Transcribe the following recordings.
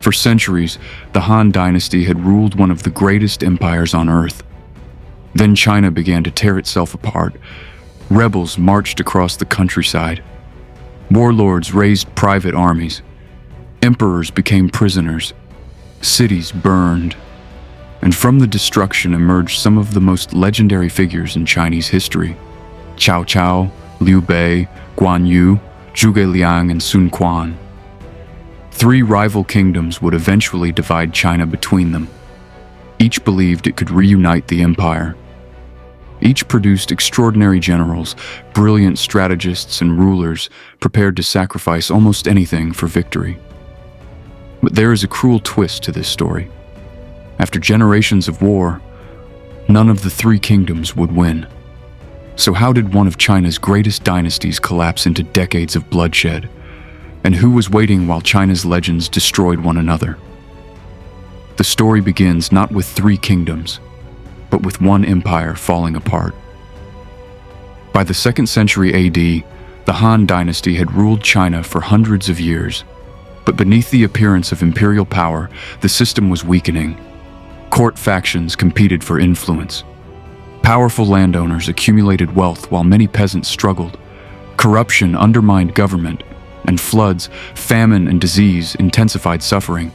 For centuries, the Han Dynasty had ruled one of the greatest empires on Earth. Then China began to tear itself apart. Rebels marched across the countryside. Warlords raised private armies. Emperors became prisoners. Cities burned. And from the destruction emerged some of the most legendary figures in Chinese history: Cao Cao, Liu Bei, Guan Yu, Zhuge Liang, and Sun Quan. Three rival kingdoms would eventually divide China between them. Each believed it could reunite the empire. Each produced extraordinary generals, brilliant strategists, and rulers prepared to sacrifice almost anything for victory. But there is a cruel twist to this story. After generations of war, none of the three kingdoms would win. So how did one of China's greatest dynasties collapse into decades of bloodshed? And who was waiting while China's legends destroyed one another? The story begins not with three kingdoms, but with one empire falling apart. By the 2nd century AD, the Han Dynasty had ruled China for hundreds of years. But beneath the appearance of imperial power, the system was weakening. Court factions competed for influence. Powerful landowners accumulated wealth while many peasants struggled. Corruption undermined government, and floods, famine, and disease intensified suffering.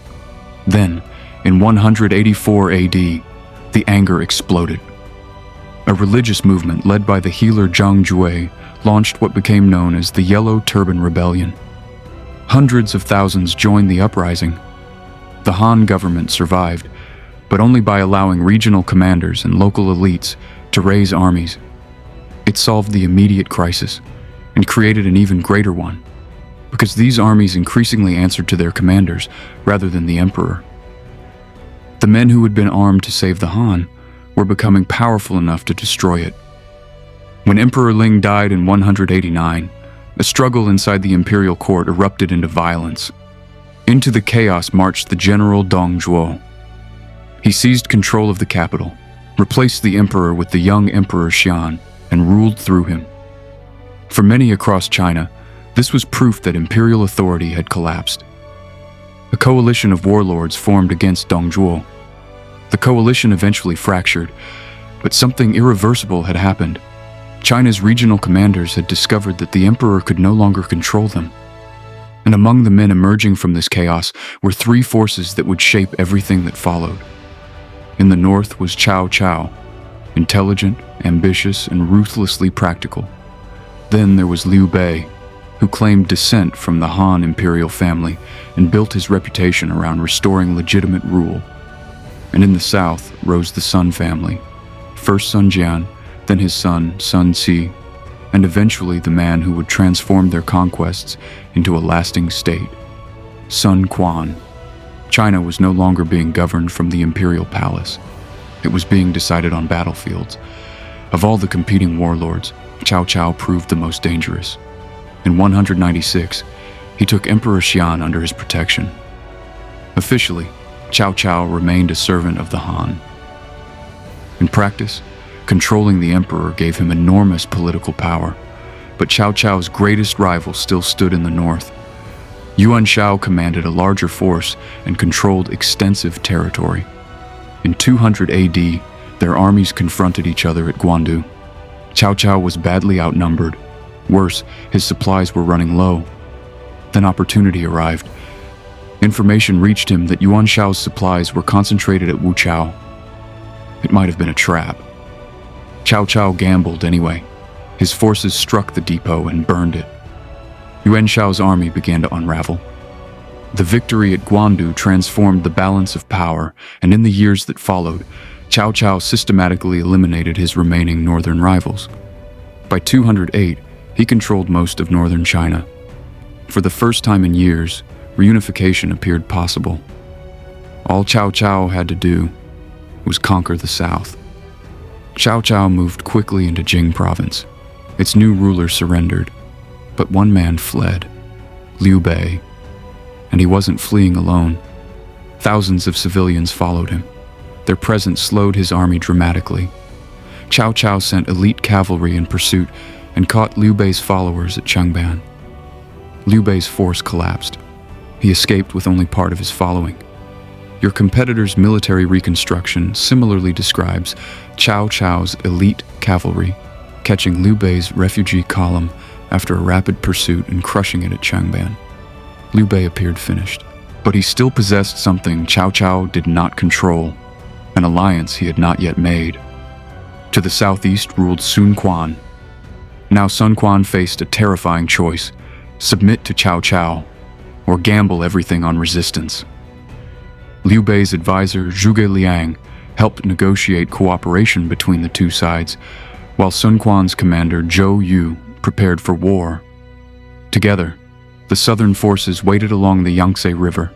Then, in 184 AD, the anger exploded. A religious movement led by the healer Zhang Jue launched what became known as the Yellow Turban Rebellion. Hundreds of thousands joined the uprising. The Han government survived, but only by allowing regional commanders and local elites to raise armies. It solved the immediate crisis and created an even greater one, because these armies increasingly answered to their commanders rather than the emperor. The men who had been armed to save the Han were becoming powerful enough to destroy it. When Emperor Ling died in 189, a struggle inside the imperial court erupted into violence. Into the chaos marched the general Dong Zhuo. He seized control of the capital, replaced the emperor with the young Emperor Xian, and ruled through him. For many across China, this was proof that imperial authority had collapsed. A coalition of warlords formed against Dong Zhuo. The coalition eventually fractured, but something irreversible had happened. China's regional commanders had discovered that the emperor could no longer control them. And among the men emerging from this chaos were three forces that would shape everything that followed. In the north was Cao Cao, intelligent, ambitious, and ruthlessly practical. Then there was Liu Bei, who claimed descent from the Han imperial family and built his reputation around restoring legitimate rule. And in the south rose the Sun family, first Sun Jian, then his son Sun Ce, and eventually the man who would transform their conquests into a lasting state, Sun Quan. China was no longer being governed from the imperial palace. It was being decided on battlefields. Of all the competing warlords, Cao Cao proved the most dangerous. In 196, he took Emperor Xian under his protection. Officially, Cao Cao remained a servant of the Han. In practice, controlling the emperor gave him enormous political power, but Cao Cao's greatest rival still stood in the north. Yuan Shao commanded a larger force and controlled extensive territory. In 200 AD, their armies confronted each other at Guandu. Cao Cao was badly outnumbered. Worse, his supplies were running low. Then opportunity arrived. Information reached him that Yuan Shao's supplies were concentrated at Wuchao. It might have been a trap. Cao Cao gambled anyway. His forces struck the depot and burned it. Yuan Shao's army began to unravel. The victory at Guandu transformed the balance of power, and in the years that followed, Cao Cao systematically eliminated his remaining northern rivals. By 208, he controlled most of northern China. For the first time in years, reunification appeared possible. All Cao Cao had to do was conquer the south. Cao Cao moved quickly into Jing province. Its new ruler surrendered, but one man fled, Liu Bei. And he wasn't fleeing alone. Thousands of civilians followed him. Their presence slowed his army dramatically. Cao Cao sent elite cavalry in pursuit and caught Liu Bei's followers at Changban. Liu Bei's force collapsed. He escaped with only part of his following. Your competitor's military reconstruction similarly describes Cao Cao's elite cavalry catching Liu Bei's refugee column after a rapid pursuit and crushing it at Changban. Liu Bei appeared finished, but he still possessed something Cao Cao did not control, an alliance he had not yet made. To the southeast ruled Sun Quan. Now Sun Quan faced a terrifying choice: submit to Cao Cao, or gamble everything on resistance. Liu Bei's advisor Zhuge Liang helped negotiate cooperation between the two sides, while Sun Quan's commander Zhou Yu prepared for war. Together, the southern forces waited along the Yangce River.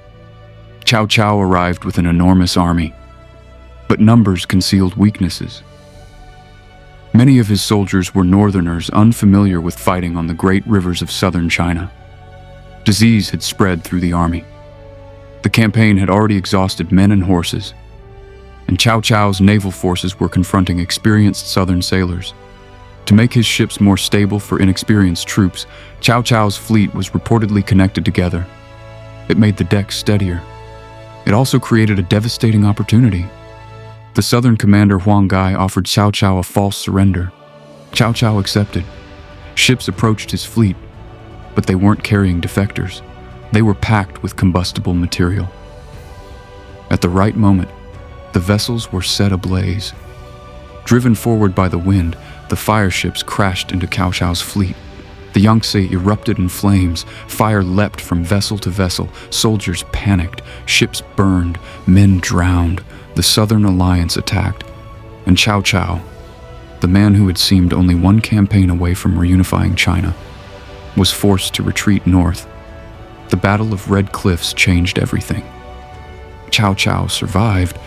Cao Cao arrived with an enormous army, but numbers concealed weaknesses. Many of his soldiers were northerners unfamiliar with fighting on the great rivers of southern China. Disease had spread through the army. The campaign had already exhausted men and horses, and Cao Cao's naval forces were confronting experienced southern sailors. To make his ships more stable for inexperienced troops, Cao Cao's fleet was reportedly connected together. It made the decks steadier. It also created a devastating opportunity. The southern commander Huang Gai offered Cao Cao a false surrender. Cao Cao accepted. Ships approached his fleet, but they weren't carrying defectors. They were packed with combustible material. At the right moment, the vessels were set ablaze. Driven forward by the wind, the fire ships crashed into Cao Cao's fleet. The Yangce erupted in flames. Fire leapt from vessel to vessel. Soldiers panicked. Ships burned. Men drowned. The Southern Alliance attacked. And Cao Cao, the man who had seemed only one campaign away from reunifying China, was forced to retreat north. The Battle of Red Cliffs changed everything. Cao Cao survived,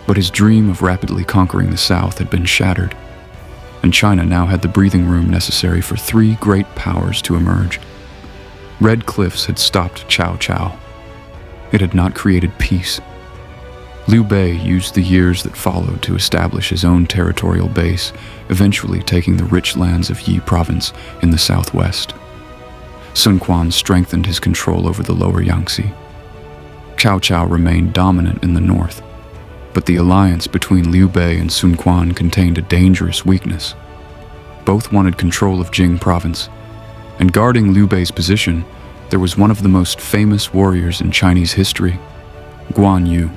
but his dream of rapidly conquering the South had been shattered, and China now had the breathing room necessary for three great powers to emerge. Red Cliffs had stopped Cao Cao. It had not created peace. Liu Bei used the years that followed to establish his own territorial base, eventually taking the rich lands of Yi province in the southwest. Sun Quan strengthened his control over the lower Yangtze. Cao Cao remained dominant in the north, but the alliance between Liu Bei and Sun Quan contained a dangerous weakness. Both wanted control of Jing province, and guarding Liu Bei's position, there was one of the most famous warriors in Chinese history, Guan Yu.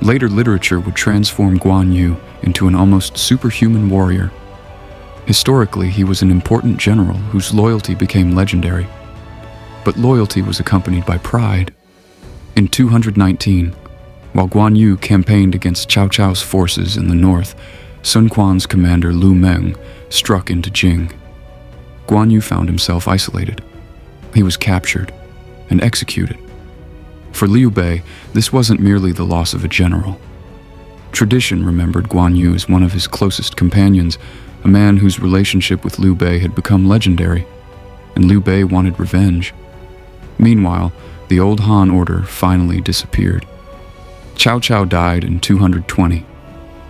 Later literature would transform Guan Yu into an almost superhuman warrior. Historically, he was an important general whose loyalty became legendary. But loyalty was accompanied by pride. In 219, while Guan Yu campaigned against Cao Cao's forces in the north, Sun Quan's commander Lu Meng struck into Jing. Guan Yu found himself isolated. He was captured and executed. For Liu Bei, this wasn't merely the loss of a general. Tradition remembered Guan Yu as one of his closest companions, a man whose relationship with Liu Bei had become legendary, and Liu Bei wanted revenge. Meanwhile, the old Han order finally disappeared. Cao Cao died in 220.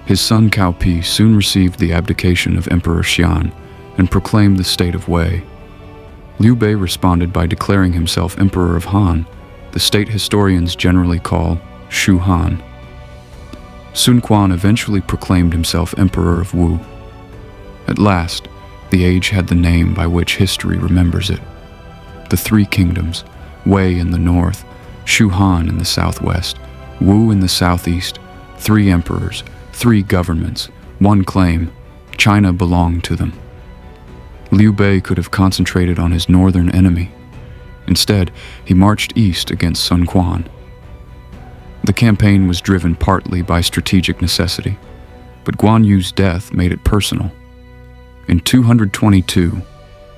His son Cao Pi soon received the abdication of Emperor Xian and proclaimed the state of Wei. Liu Bei responded by declaring himself Emperor of Han, the state historians generally call Shu Han. Sun Quan eventually proclaimed himself Emperor of Wu. At last, the age had the name by which history remembers it. The three kingdoms, Wei in the north, Shu Han in the southwest, Wu in the southeast, three emperors, three governments, one claim: China belonged to them. Liu Bei could have concentrated on his northern enemy. Instead, he marched east against Sun Quan. The campaign was driven partly by strategic necessity, but Guan Yu's death made it personal. In 222,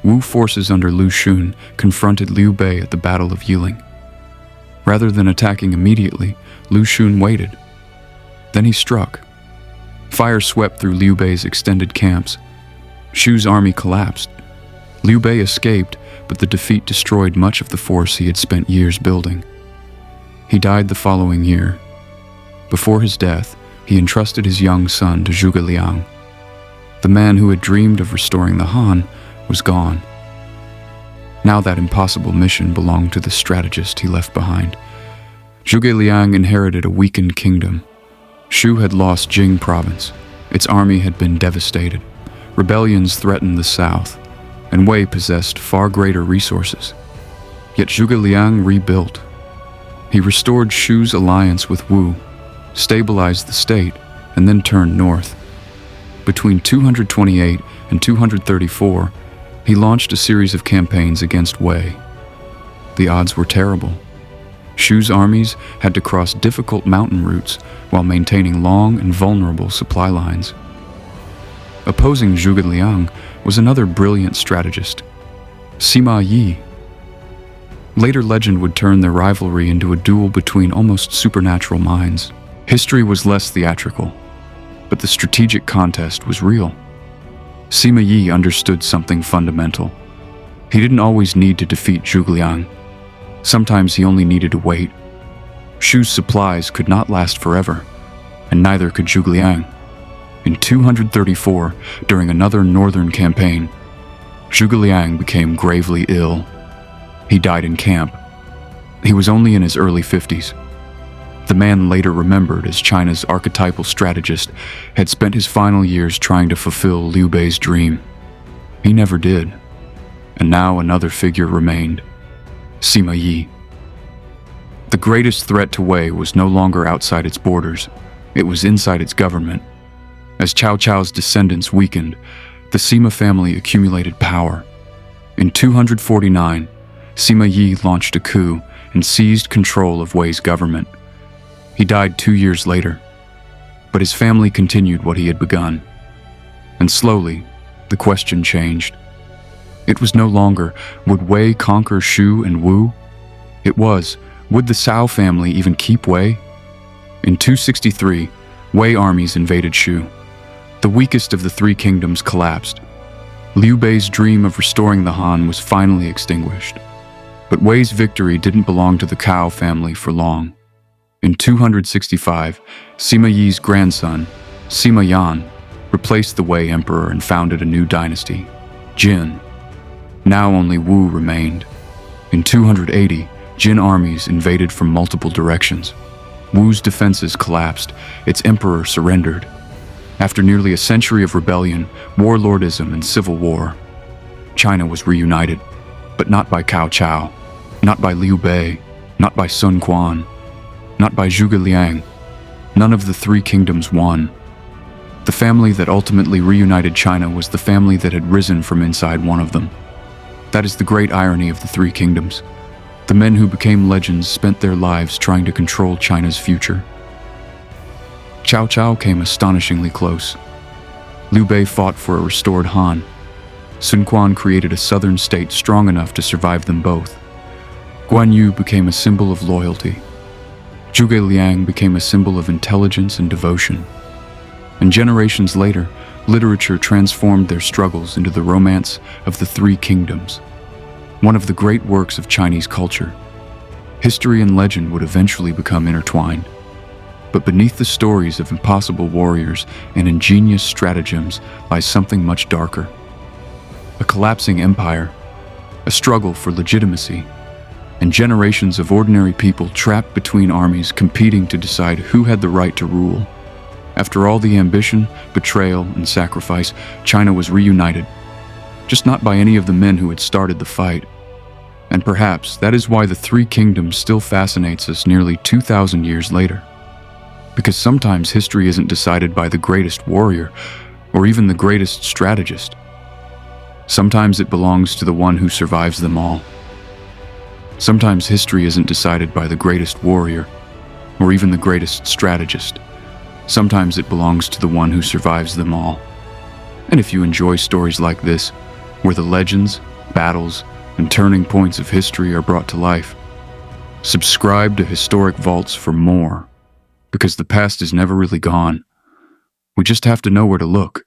Wu forces under Lu Xun confronted Liu Bei at the Battle of Yiling. Rather than attacking immediately, Lu Xun waited. Then he struck. Fire swept through Liu Bei's extended camps. Xu's army collapsed. Liu Bei escaped, but the defeat destroyed much of the force he had spent years building. He died the following year. Before his death, he entrusted his young son to Zhuge Liang. The man who had dreamed of restoring the Han was gone. Now that impossible mission belonged to the strategist he left behind. Zhuge Liang inherited a weakened kingdom. Shu had lost Jing province. Its army had been devastated. Rebellions threatened the south, and Wei possessed far greater resources. Yet Zhuge Liang rebuilt. He restored Shu's alliance with Wu, stabilized the state, and then turned north. Between 228 and 234, he launched a series of campaigns against Wei. The odds were terrible. Shu's armies had to cross difficult mountain routes while maintaining long and vulnerable supply lines. Opposing Zhuge Liang was another brilliant strategist, Sima Yi. Later legend would turn their rivalry into a duel between almost supernatural minds. History was less theatrical, but the strategic contest was real. Sima Yi understood something fundamental. He didn't always need to defeat Zhuge Liang. Sometimes he only needed to wait. Shu's supplies could not last forever, and neither could Zhuge Liang. In 234, during another northern campaign, Zhuge Liang became gravely ill. He died in camp. He was only in his early 50s. The man later remembered as China's archetypal strategist had spent his final years trying to fulfill Liu Bei's dream. He never did. And now another figure remained, Sima Yi. The greatest threat to Wei was no longer outside its borders. It was inside its government. As Cao Cao's descendants weakened, the Sima family accumulated power. In 249, Sima Yi launched a coup and seized control of Wei's government. He died 2 years later, but his family continued what he had begun. And slowly, the question changed. It was no longer, would Wei conquer Shu and Wu? It was, would the Cao family even keep Wei? In 263, Wei armies invaded Shu. The weakest of the three kingdoms collapsed. Liu Bei's dream of restoring the Han was finally extinguished. But Wei's victory didn't belong to the Cao family for long. In 265, Sima Yi's grandson, Sima Yan, replaced the Wei emperor and founded a new dynasty, Jin. Now only Wu remained. In 280, Jin armies invaded from multiple directions. Wu's defenses collapsed, its emperor surrendered. After nearly a century of rebellion, warlordism, and civil war, China was reunited, but not by Cao Cao, not by Liu Bei, not by Sun Quan, not by Zhuge Liang. None of the three kingdoms won. The family that ultimately reunited China was the family that had risen from inside one of them. That is the great irony of the three kingdoms. The men who became legends spent their lives trying to control China's future. Cao Cao came astonishingly close. Liu Bei fought for a restored Han. Sun Quan created a southern state strong enough to survive them both. Guan Yu became a symbol of loyalty. Zhuge Liang became a symbol of intelligence and devotion. And generations later, literature transformed their struggles into the romance of the three kingdoms, one of the great works of Chinese culture. History and legend would eventually become intertwined. But beneath the stories of impossible warriors and ingenious stratagems lies something much darker. A collapsing empire, a struggle for legitimacy, and generations of ordinary people trapped between armies competing to decide who had the right to rule. After all the ambition, betrayal, and sacrifice, China was reunited, just not by any of the men who had started the fight. And perhaps that is why the three kingdoms still fascinates us nearly 2,000 years later. Because sometimes history isn't decided by the greatest warrior, or even the greatest strategist. Sometimes it belongs to the one who survives them all. Sometimes history isn't decided by the greatest warrior, or even the greatest strategist. Sometimes it belongs to the one who survives them all. And if you enjoy stories like this, where the legends, battles, and turning points of history are brought to life, subscribe to Historic Vaults for more, because the past is never really gone. We just have to know where to look.